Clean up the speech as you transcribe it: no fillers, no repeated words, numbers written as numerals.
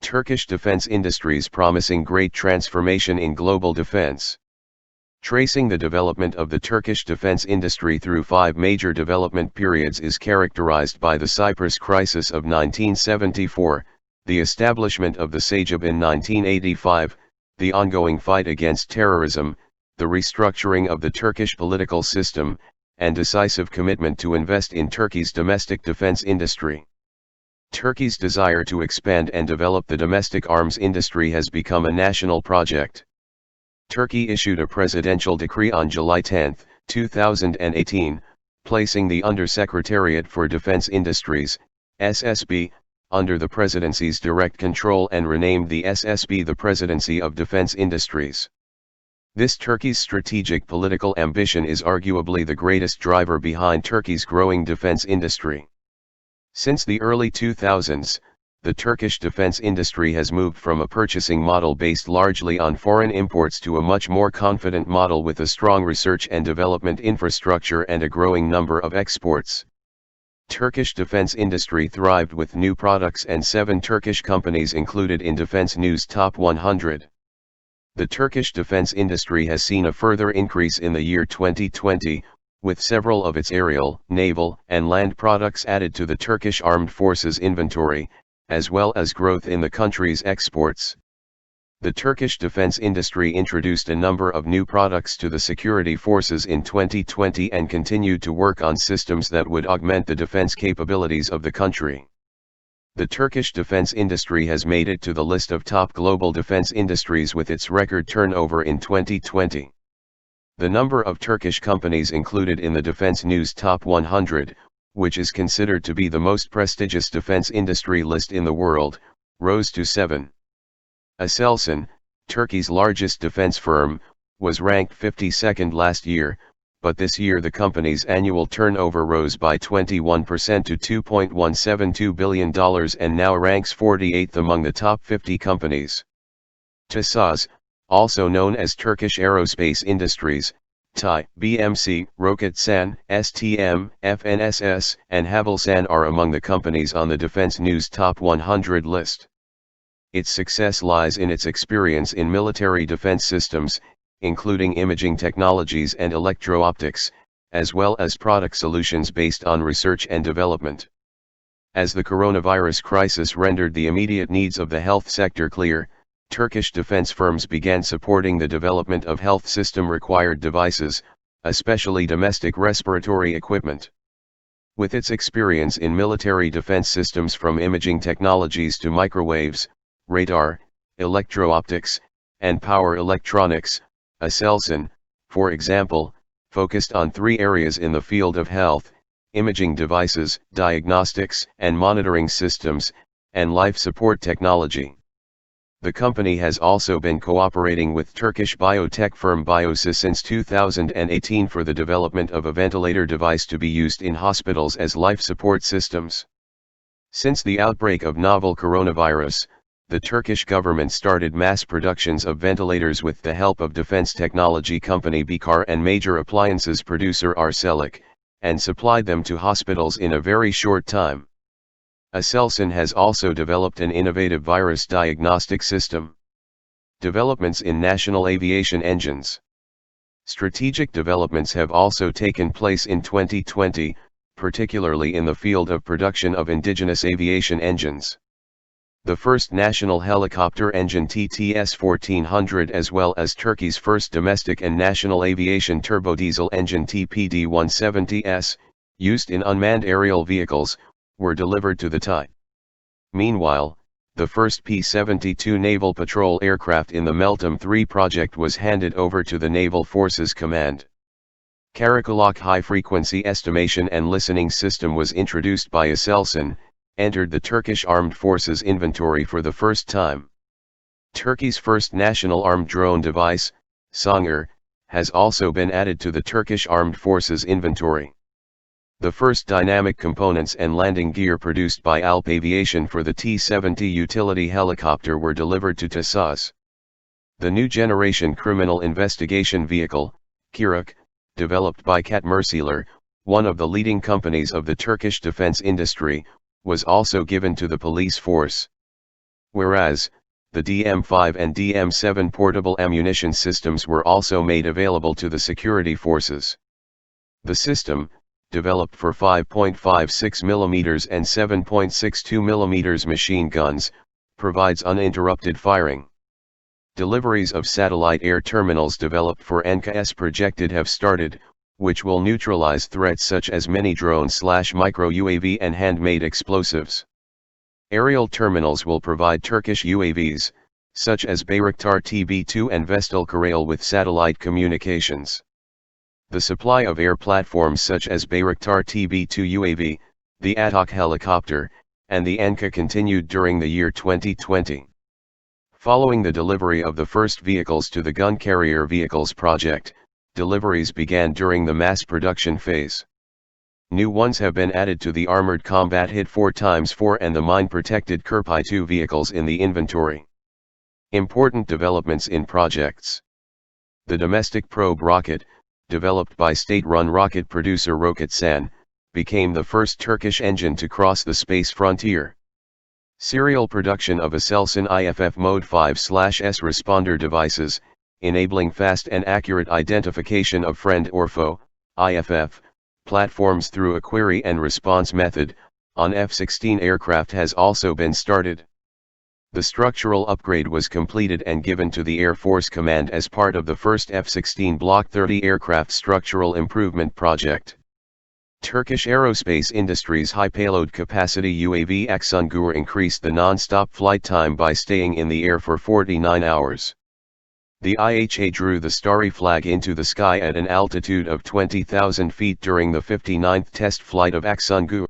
Turkish defense industries promising great transformation in global defense. Tracing the development of the Turkish defense industry through 5 major development periods is characterized by the Cyprus crisis of 1974, the establishment of the Sajib in 1985, the ongoing fight against terrorism, the restructuring of the Turkish political system, and decisive commitment to invest in Turkey's domestic defense industry. Turkey's desire to expand and develop the domestic arms industry has become a national project. Turkey issued a presidential decree on July 10, 2018, placing the Under-Secretariat for Defense Industries, SSB, under the presidency's direct control and renamed the SSB the Presidency of Defense Industries. This Turkey's strategic political ambition is arguably the greatest driver behind Turkey's growing defense industry. Since the early 2000s, the Turkish defense industry has moved from a purchasing model based largely on foreign imports to a much more confident model with a strong research and development infrastructure and a growing number of exports. Turkish defense industry thrived with new products and 7 Turkish companies included in Defense News Top 100. The Turkish defense industry has seen a further increase in the year 2020, with several of its aerial, naval, and land products added to the Turkish Armed Forces inventory, as well as growth in the country's exports. The Turkish defense industry introduced a number of new products to the security forces in 2020 and continued to work on systems that would augment the defense capabilities of the country. The Turkish defense industry has made it to the list of top global defense industries with its record turnover in 2020. The number of Turkish companies included in the Defense News Top 100, which is considered to be the most prestigious defense industry list in the world, rose to 7. Aselsan, Turkey's largest defense firm, was ranked 52nd last year, but this year the company's annual turnover rose by 21% to $2.172 billion and now ranks 48th among the top 50 companies. TUSAS, also known as Turkish Aerospace Industries, TAI, BMC, Roketsan, STM, FNSS, and Havelsan are among the companies on the Defense News Top 100 list. Its success lies in its experience in military defense systems, including imaging technologies and electro-optics, as well as product solutions based on research and development. As the coronavirus crisis rendered the immediate needs of the health sector clear, Turkish defense firms began supporting the development of health system-required devices, especially domestic respiratory equipment. With its experience in military defense systems from imaging technologies to microwaves, radar, electro-optics, and power electronics, Aselsan, for example, focused on 3 areas in the field of health: imaging devices, diagnostics and monitoring systems, and life support technology. The company has also been cooperating with Turkish biotech firm Biosys since 2018 for the development of a ventilator device to be used in hospitals as life support systems. Since the outbreak of novel coronavirus, the Turkish government started mass productions of ventilators with the help of defense technology company Bekar and major appliances producer Arçelik, and supplied them to hospitals in a very short time. Aselsan has also developed an innovative virus diagnostic system. Developments in national aviation engines. Strategic developments have also taken place in 2020, particularly in the field of production of indigenous aviation engines. The first national helicopter engine TTS 1400 as well as Turkey's first domestic and national aviation turbodiesel engine TPD 170S, used in unmanned aerial vehicles, were delivered to the TAI. Meanwhile, the first P-72 naval patrol aircraft in the Meltem 3 project was handed over to the Naval Forces Command. Karakulak high-frequency estimation and listening system was introduced by Aselsan, entered the Turkish Armed Forces inventory for the first time. Turkey's first national armed drone device, Songer, has also been added to the Turkish Armed Forces inventory. The first dynamic components and landing gear produced by Alp Aviation for the T-70 utility helicopter were delivered to TUSAS. The new generation criminal investigation vehicle, Kiruk, developed by Katmersiler, one of the leading companies of the Turkish defense industry, was also given to the police force. whereas, the DM-5 and DM-7 portable ammunition systems were also made available to the security forces. The system, developed for 5.56 mm and 7.62 mm machine guns, provides uninterrupted firing. Deliveries of satellite air terminals developed for NKS projected have started, which will neutralize threats such as mini drones/micro UAV and handmade explosives. Aerial terminals will provide Turkish UAVs, such as Bayraktar TB2 and Vestel Karayel with satellite communications. The supply of air platforms such as Bayraktar TB2 UAV, the Atak helicopter, and the Anka continued during the year 2020. Following the delivery of the first vehicles to the Gun Carrier Vehicles project, deliveries began during the mass production phase. New ones have been added to the Armored Combat Hit 4x4 and the mine-protected Kirpi 2 vehicles in the inventory. Important developments in projects. The domestic probe rocket, developed by state-run rocket producer Roketsan, became the first Turkish engine to cross the space frontier. Serial production of Aselsan IFF Mode 5/S responder devices, enabling fast and accurate identification of friend or foe, IFF, platforms through a query and response method, on F-16 aircraft has also been started. The structural upgrade was completed and given to the Air Force Command as part of the first F-16 Block 30 aircraft structural improvement project. Turkish aerospace industry's high-payload capacity UAV Aksungur increased the non-stop flight time by staying in the air for 49 hours. The IHA drew the starry flag into the sky at an altitude of 20,000 feet during the 59th test flight of Aksungur.